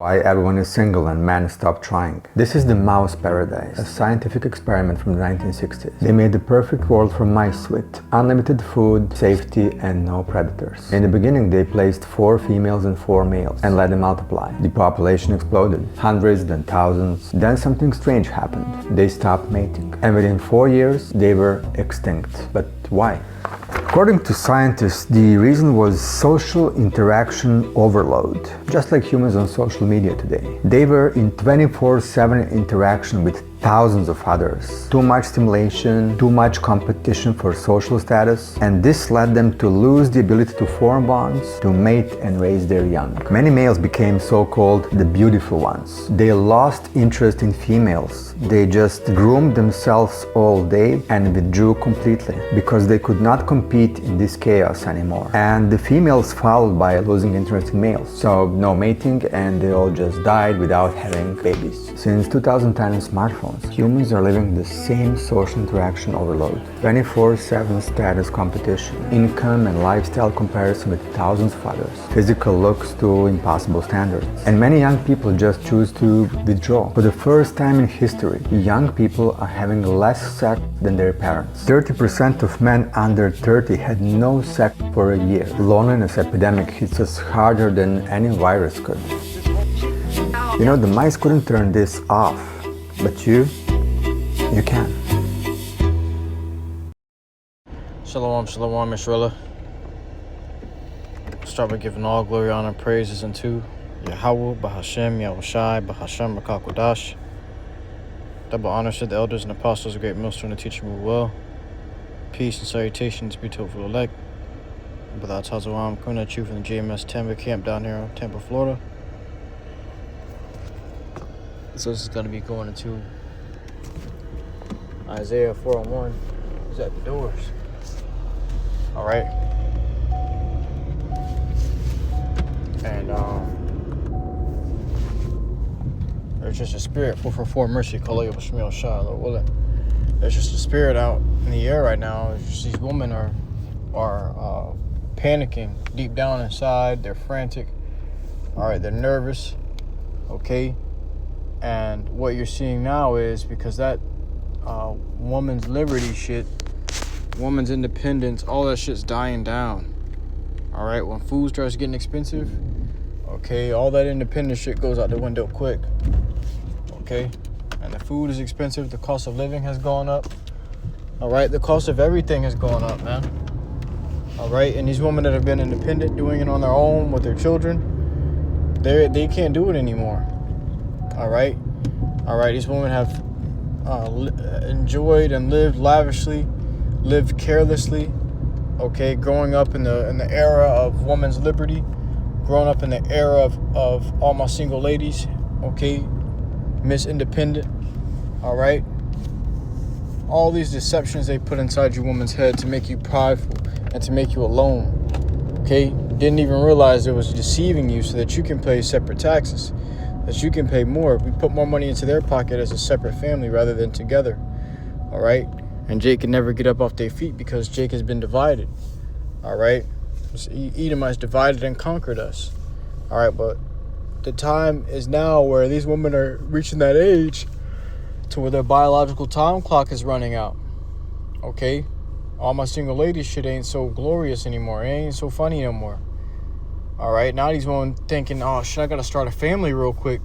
Why everyone is single and men stop trying. This is the mouse paradise, a scientific experiment from the 1960s. They made the perfect world for mice with unlimited food, safety, and no predators. In the beginning, they placed 4 females and 4 males and let them multiply. The population exploded, hundreds, then thousands. Then something strange happened. They stopped mating. And within 4 years, they were extinct. But why? According to scientists, the reason was social interaction overload. Just like humans on social media today. They were in 24/7 interaction with thousands of others. Too much stimulation, too much competition for social status, and this led them to lose the ability to form bonds, to mate and raise their young. Many males became so-called the beautiful ones. They lost interest in females. They just groomed themselves all day and withdrew completely because they could not compete in this chaos anymore. And the females followed by losing interest in males. So no mating, and they all just died without having babies. Since 2010 and smartphones, humans are living the same social interaction overload. 24/7 status competition, income and lifestyle comparison with thousands of others, physical looks to impossible standards. And many young people just choose to withdraw. For the first time in history, young people are having less sex than their parents. 30% of men under 30 had no sex for a year. Loneliness epidemic hits us harder than any virus could. You know, the mice couldn't turn this off, but you can. Shalom, shalom, Israel. Start by giving all glory, honor, and praises unto YAHAWAH, BAHASHAM, YAHWASHI, BAHASHAM, RICANS. Double honor to the elders and apostles, a great millstone to teach me well. Peace and salutations be to the elect. Without I'm coming at you from the GMS Tampa camp down here in Tampa, Florida. So this is going to be going into Isaiah 4:1. Who's at the doors? All right. And there's just a spirit for mercy. There's just a spirit out in the air right now. It's just these women are panicking deep down inside. They're frantic. All right, they're nervous. Okay. And what you're seeing now is because that woman's liberty shit, woman's independence, all that shit's dying down. All right, when food starts getting expensive, okay, all that independent shit goes out the window quick. Okay, and the food is expensive. The cost of living has gone up. All right, the cost of everything has gone up, man. All right, and these women that have been independent, doing it on their own with their children, they can't do it anymore. All right, these women have enjoyed and lived lavishly, lived carelessly, okay, growing up in the era of women's liberty, growing up in the era of all my single ladies, okay, Miss Independent, all right, all these deceptions they put inside your woman's head to make you prideful and to make you alone, okay, didn't even realize it was deceiving you so that you can pay separate taxes, that you can pay more. We put more money into their pocket as a separate family rather than together. All right. And Jake can never get up off their feet because Jake has been divided. All right. Edomites divided and conquered us. All right. But the time is now where these women are reaching that age to where their biological time clock is running out. Okay. All my single ladies shit ain't so glorious anymore. It ain't so funny no more. All right, now these women thinking, oh, shit, I got to start a family real quick.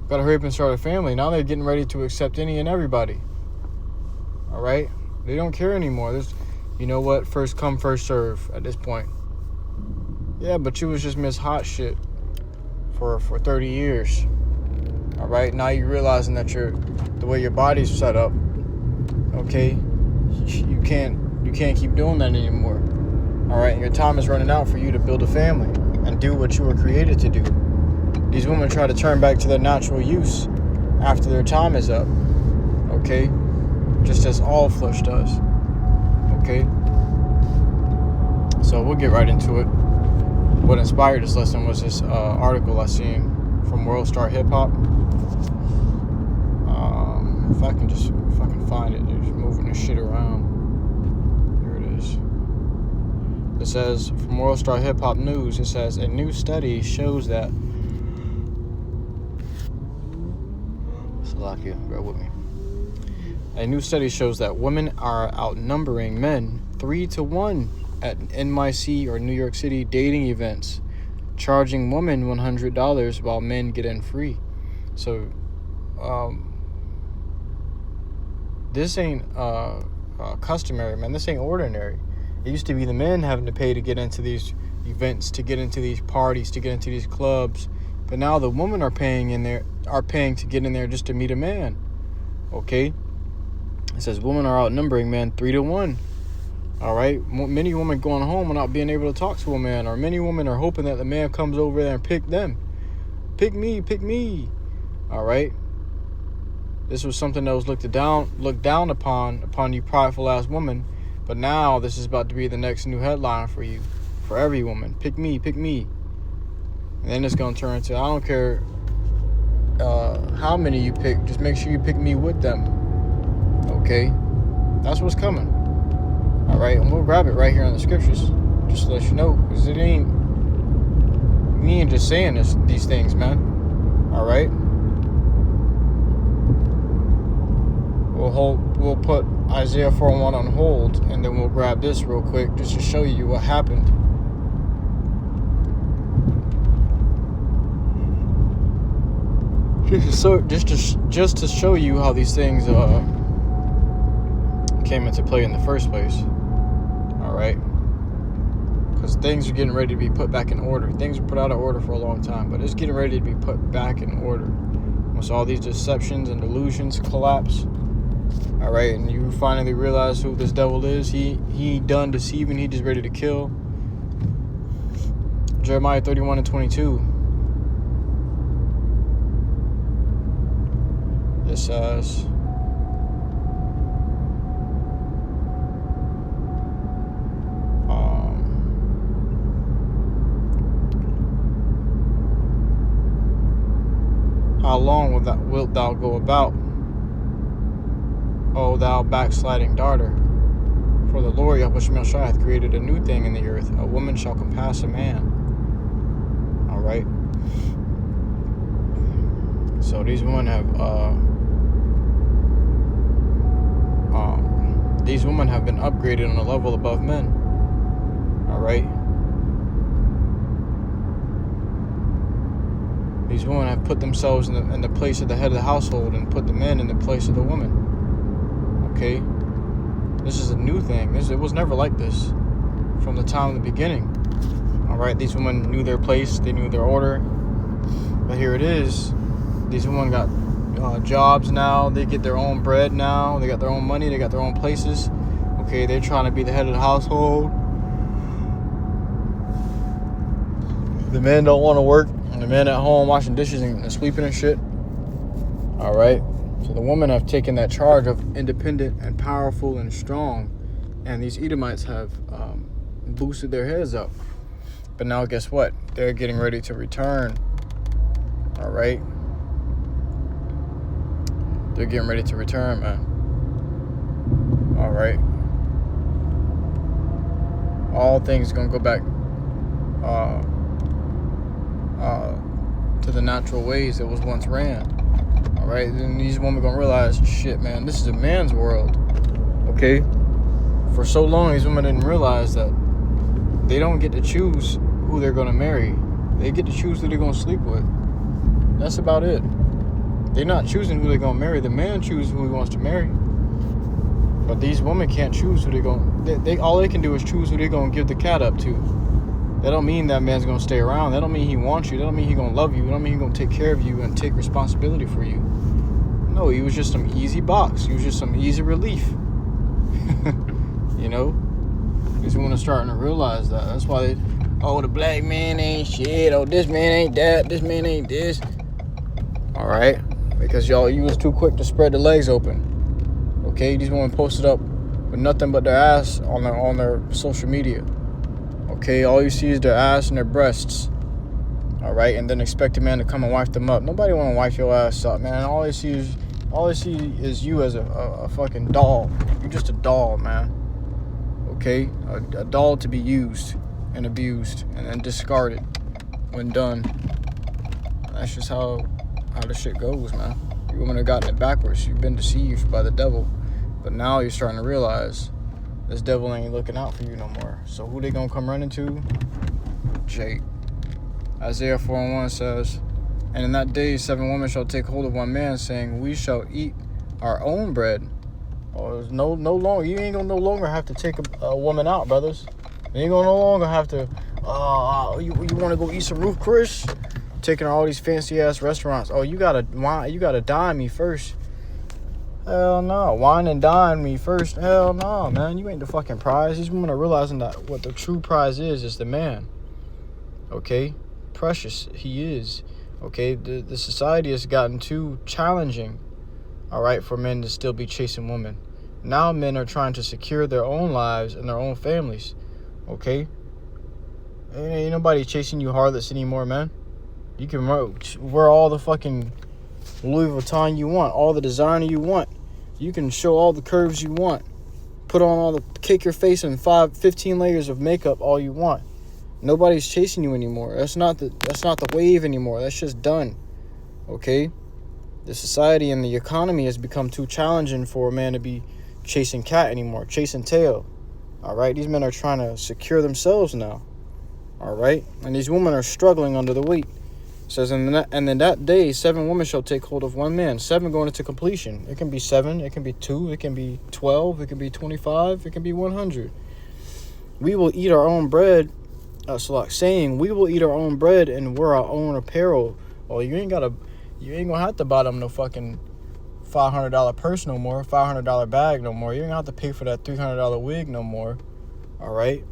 Got to hurry up and start a family. Now they're getting ready to accept any and everybody. All right? They don't care anymore. There's, you know what? First come, first serve at this point. Yeah, but you was just Miss Hot Shit for 30 years. All right? Now you're realizing that the way your body's set up, okay, you can't keep doing that anymore. All right? Your time is running out for you to build a family and do what you were created to do. These women try to turn back to their natural use after their time is up. Okay? Just as all flesh does. Okay? So we'll get right into it. What inspired this lesson was this article I seen from World Star Hip Hop. If I can find it, they're just moving this shit around. It says, from World Star Hip Hop News, it says, a new study shows that Salakia, bear with me. A new study shows that women are outnumbering men 3-1 at NYC or New York City dating events, charging women $100 while men get in free. So, this ain't customary, man. This ain't ordinary. It used to be the men having to pay to get into these events, to get into these parties, to get into these clubs. But now the women are paying to get in there just to meet a man. Okay? It says women are outnumbering men 3-1. All right? Many women going home and not being able to talk to a man, or many women are hoping that the man comes over there and pick them. Pick me, pick me. All right? This was something that was looked down upon you prideful ass woman. But now this is about to be the next new headline for you, for every woman. Pick me, pick me. And then it's going to turn into, I don't care how many you pick, just make sure you pick me with them. Okay? That's what's coming. All right? And we'll grab it right here in the scriptures, just to let you know. Because we ain't just saying these things, man. All right? We'll put Isaiah 4:1 on hold, and then we'll grab this real quick just to show you what happened. Just to show you how these things came into play in the first place. All right, because things are getting ready to be put back in order. Things were put out of order for a long time, but it's getting ready to be put back in order once all these deceptions and delusions collapse. All right, and you finally realize who this devil is. He done deceiving. He just ready to kill. Jeremiah 31:22. It says, how long wilt thou go about, O thou backsliding daughter? For the Lord YAHAWASHI hath created a new thing in the earth. A woman shall compass a man. All right. So these women have been upgraded on a level above men. All right. These women have put themselves in the place of the head of the household and put the men in the place of the woman. Okay. This is a new thing. It was never like this from the time of the beginning. All right. These women knew their place. They knew their order. But here it is. These women got jobs now. They get their own bread now. They got their own money. They got their own places. Okay, they're trying to be the head of the household. The men don't want to work. And the men at home washing dishes and sweeping and shit. All right. So the women have taken that charge of independent and powerful and strong. And these Edomites have boosted their heads up. But now guess what? They're getting ready to return. All right. They're getting ready to return, man. All right. All things gonna go back to the natural ways that was once ran. All right. Then these women gonna realize, shit, man, this is a man's world. Okay. For so long, these women didn't realize that they don't get to choose who they're gonna marry. They get to choose who they're gonna sleep with. That's about it. They're not choosing who they're gonna marry. The man chooses who he wants to marry. But these women can't choose who they're gonna. All they can do is choose who they're gonna give the cat up to. That don't mean that man's gonna stay around. That don't mean he wants you. That don't mean he gonna love you. That don't mean he gonna take care of you and take responsibility for you. No, he was just some easy box. He was just some easy relief. You know, these women are starting to realize that. That's why the black man ain't shit. Oh, this man ain't that. This man ain't this. All right. Because you was too quick to spread the legs open. Okay, these women posted up with nothing but their ass on their social media. Okay, all you see is their ass and their breasts. All right, and then expect a man to come and wipe them up. Nobody want to wipe your ass up, man. All they see is you as a fucking doll. You're just a doll, man. Okay, a doll to be used and abused and then discarded when done. That's just how the shit goes, man. You women have gotten it backwards. You've been deceived by the devil. But now you're starting to realize this devil ain't looking out for you no more. So who they gonna come running to? Jake. Isaiah 4:1 says, and in that day 7 women shall take hold of one man, saying, we shall eat our own bread. Oh, no longer. You ain't gonna no longer have to take a woman out, brothers. You ain't gonna no longer have to. You want to go eat some Ruth Chris? Taking her all these fancy ass restaurants. Oh, you gotta dine me first. Hell no. Wine and dine me first. Hell no, man. You ain't the fucking prize. These women are realizing that what the true prize is the man. Okay? Precious he is. Okay? The society has gotten too challenging, all right, for men to still be chasing women. Now men are trying to secure their own lives and their own families. Okay? Ain't nobody chasing you harlots anymore, man. You can wear all the fucking Louis Vuitton you want, all the designer you want. You can show all the curves you want. Put on all the, cake your face in 15 layers of makeup all you want. Nobody's chasing you anymore. That's not the wave anymore. That's just done. Okay? The society and the economy has become too challenging for a man to be chasing cat anymore, chasing tail. All right? These men are trying to secure themselves now. All right? And these women are struggling under the weight. It says, and in that day, 7 women shall take hold of one man. 7 going into completion. It can be 7. It can be 2. It can be 12. It can be 25. It can be 100. We will eat our own bread. Saying, we will eat our own bread and wear our own apparel. Oh, you ain't gonna have to buy them no fucking $500 purse no more, $500 bag no more. You ain't gonna have to pay for that $300 wig no more. All right.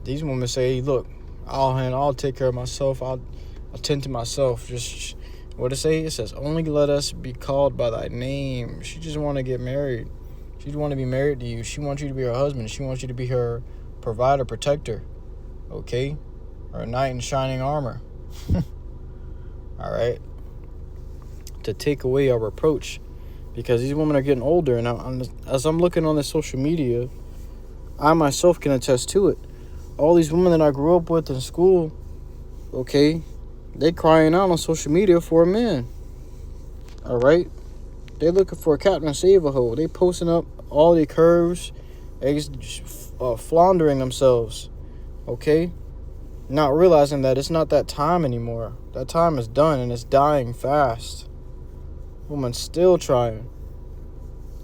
These women say, look, I'll take care of myself. I'll tend to myself. Just what it say? It says, only let us be called by thy name. She just want to get married. She just want to be married to you. She wants you to be her husband. She wants you to be her provider, protector. Okay? Or a knight in shining armor. All right? To take away our reproach. Because these women are getting older. And as I'm looking on the social media, I myself can attest to it. All these women that I grew up with in school, okay, they crying out on social media for a man. All right? They looking for a Captain Save-A-Ho. They posting up all the curves. They floundering themselves. Okay? Not realizing that it's not that time anymore. That time is done and it's dying fast. Woman's still trying.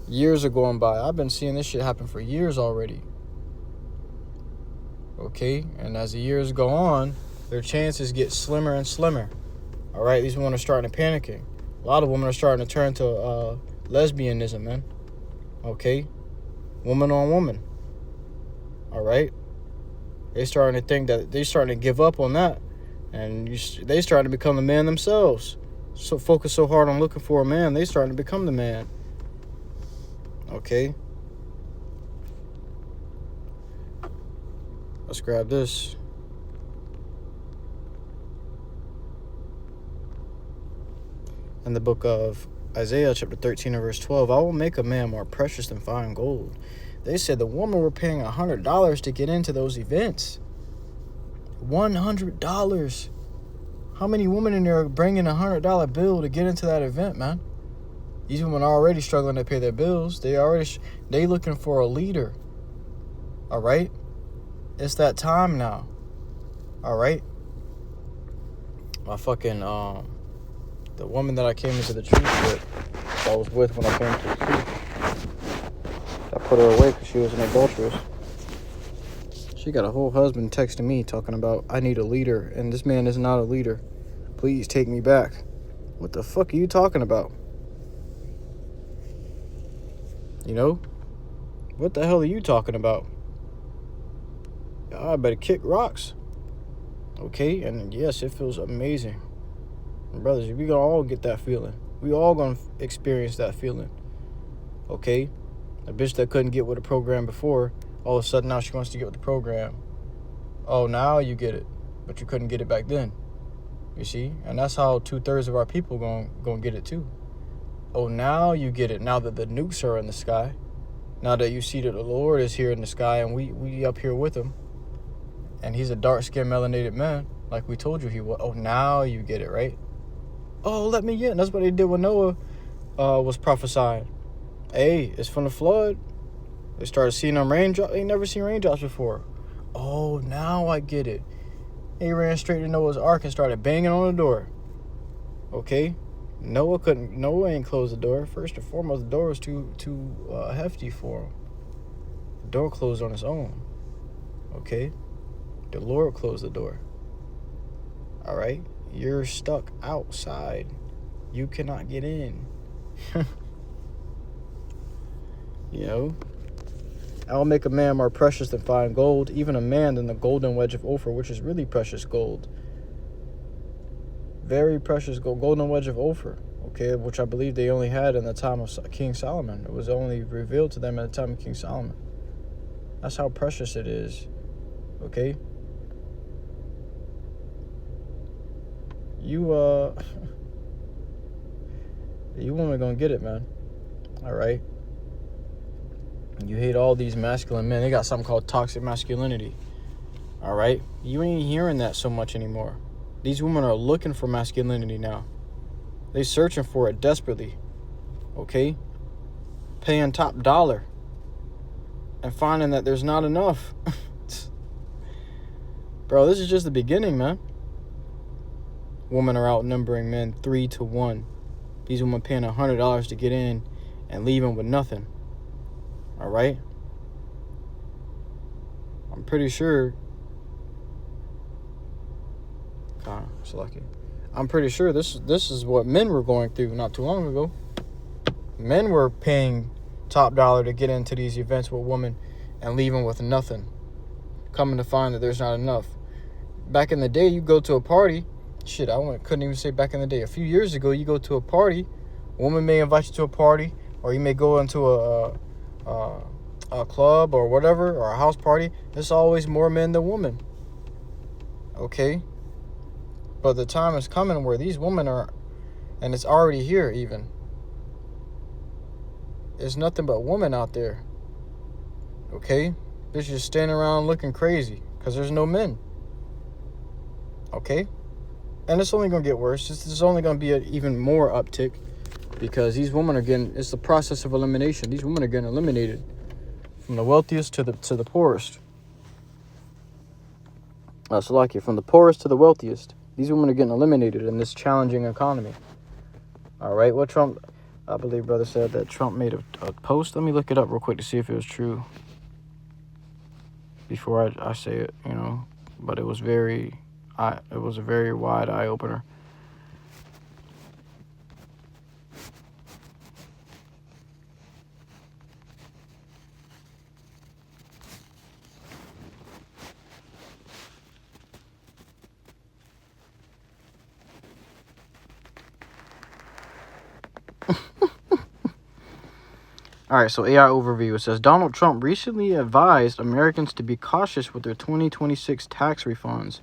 Years are going by. I've been seeing this shit happen for years already. Okay? And as the years go on, their chances get slimmer and slimmer. All right? These women are starting to panicking. A lot of women are starting to turn to lesbianism, man. Okay? Woman on woman. All right? They starting to think that they starting to give up on that. And they starting to become the man themselves. So focus so hard on looking for a man, they starting to become the man. Okay? Let's grab this. In the book of Isaiah, chapter 13 and verse 12, I will make a man more precious than fine gold. They said the women were paying $100 to get into those events. $100. How many women in there are bringing a $100 bill to get into that event, man? These women are already struggling to pay their bills. They looking for a leader. All right? It's that time now. All right? My fucking, the woman that I came into the truth with, I was with when I came to the truth, I put her away because she was an adulteress. She got a whole husband texting me talking about, I need a leader, and this man is not a leader. Please take me back. What the fuck are you talking about? You know? What the hell are you talking about? I better kick rocks. Okay? And yes, it feels amazing. And brothers, we gonna all get that feeling. We all gonna experience that feeling. Okay? A bitch that couldn't get with a program before, all of a sudden now she wants to get with the program. Oh, now you get it. But you couldn't get it back then. You see? And that's how 2/3 of our people gonna get it too. Oh, now you get it. Now that the nukes are in the sky. Now that you see that the Lord is here in the sky and we up here with him. And he's a dark-skinned melanated man, like we told you he was. Oh, now you get it, right? Oh, let me in. That's what they did with Noah was prophesied. Hey, it's from the flood. They started seeing them raindrops. They never seen raindrops before. Oh, now I get it. He ran straight to Noah's Ark and started banging on the door. Okay? Noah ain't closed the door. First and foremost, the door was too hefty for him. The door closed on its own. Okay? The Lord closed the door. All right? You're stuck outside. You cannot get in. You know? I'll make a man more precious than fine gold, even a man than the golden wedge of Ophir, which is really precious gold. Very precious gold, golden wedge of Ophir, okay, which I believe they only had in the time of King Solomon. It was only revealed to them at the time of King Solomon. That's how precious it is, okay? You women gonna get it, man. All right? You hate all these masculine men. They got something called toxic masculinity. All right? You ain't hearing that so much anymore. These women are looking for masculinity now. They searching for it desperately. Okay? Paying top dollar. And finding that there's not enough. Bro, this is just the beginning, man. Women are outnumbering men 3-1. These women paying $100 to get in and leaving with nothing. All right? I'm pretty sure. I'm pretty sure this is what men were going through not too long ago. Men were paying top dollar to get into these events with women and leaving with nothing. Coming to find that there's not enough. Back in the day, you go to a party. Shit, couldn't even say back in the day. A few years ago, you go to a party. A woman may invite you to a party, or you may go into a club or whatever, or a house party. There's always more men than women. Okay? But the time is coming where these women are, and it's already here even. There's nothing but women out there. Okay? They're just standing around looking crazy because there's no men. Okay? And it's only going to get worse. There's only going to be an even more uptick because these women are getting, it's the process of elimination. These women are getting eliminated from the wealthiest to the poorest. From the poorest to the wealthiest. These women are getting eliminated in this challenging economy. All right, what Trump, I believe brother said that Trump made a post. Let me look it up real quick to see if it was true before I say it, you know. But it was it was a very wide eye opener. All right, so AI overview. It says, Donald Trump recently advised Americans to be cautious with their 2026 tax refunds,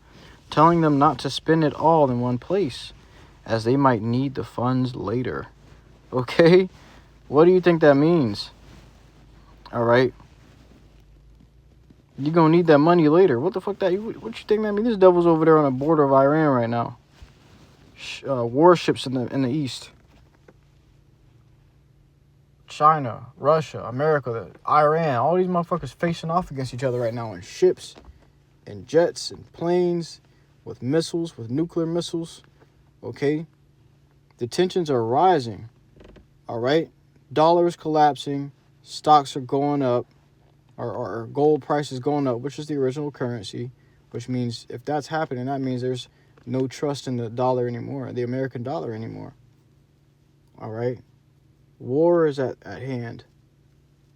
telling them not to spend it all in one place, as they might need the funds later. Okay? What do you think that means? All right? You're going to need that money later. What the fuck what you think that means? This devil's over there on the border of Iran right now. Warships in the east. China, Russia, America, Iran, all these motherfuckers facing off against each other right now in ships and jets and planes with missiles, with nuclear missiles, okay? The tensions are rising, all right? Dollar is collapsing, stocks are going up, or gold price is going up, which is the original currency, which means if that's happening, that means there's no trust in the dollar anymore, the American dollar anymore, all right? War is at hand.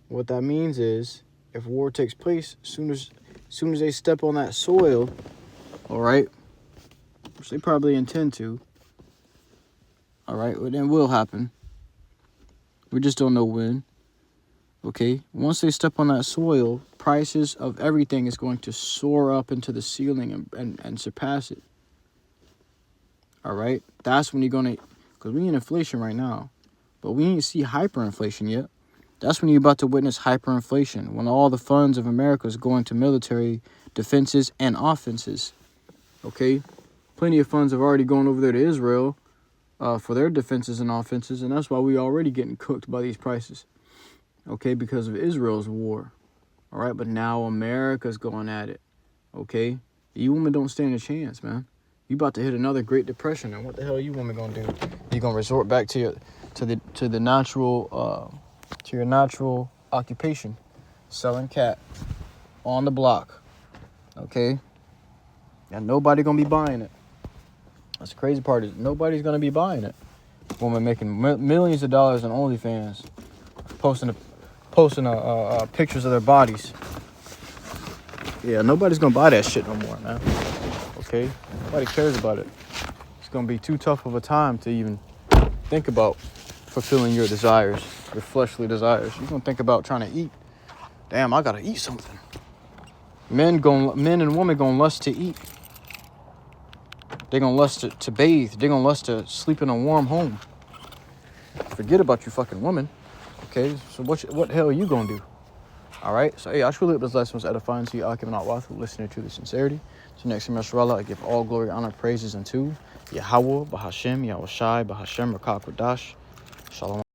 What that means is, if war takes place, soon as they step on that soil, all right, which they probably intend to, all right, well, then will happen. We just don't know when. Okay, once they step on that soil, prices of everything is going to soar up into the ceiling and surpass it. All right, that's when you're gonna, because we in inflation right now. But we ain't see hyperinflation yet. That's when you're about to witness hyperinflation, when all the funds of America is going to military defenses and offenses. Okay? Plenty of funds have already gone over there to Israel. for their defenses and offenses, and that's why we already getting cooked by these prices, okay, because of Israel's war. All right, but now America's going at it, okay? You women don't stand a chance, man. You about to hit another Great Depression, and what the hell are you women gonna do? You gonna resort back to your natural occupation, selling cat on the block, okay? And nobody gonna be buying it. That's the crazy part, is nobody's gonna be buying it. Woman making millions of dollars on OnlyFans, posting pictures of their bodies. Yeah, nobody's gonna buy that shit no more, man. Okay, nobody cares about it. It's gonna be too tough of a time to even think about fulfilling your desires, your fleshly desires. You're gonna think about trying to eat. Damn, I gotta eat something. Men and women gonna lust to eat. They're gonna lust to bathe. They're gonna lust to sleep in a warm home. Forget about you fucking woman. Okay, so what the hell are you gonna do? All right, so hey, I truly hope this lesson was edifying to you. I'll give not wath, listening to the sincerity. To next semester, I give all glory, honor, praises unto Yahawah, BAHASHAM, YAHAWASHI, BAHASHAM, RICANS. Shalom.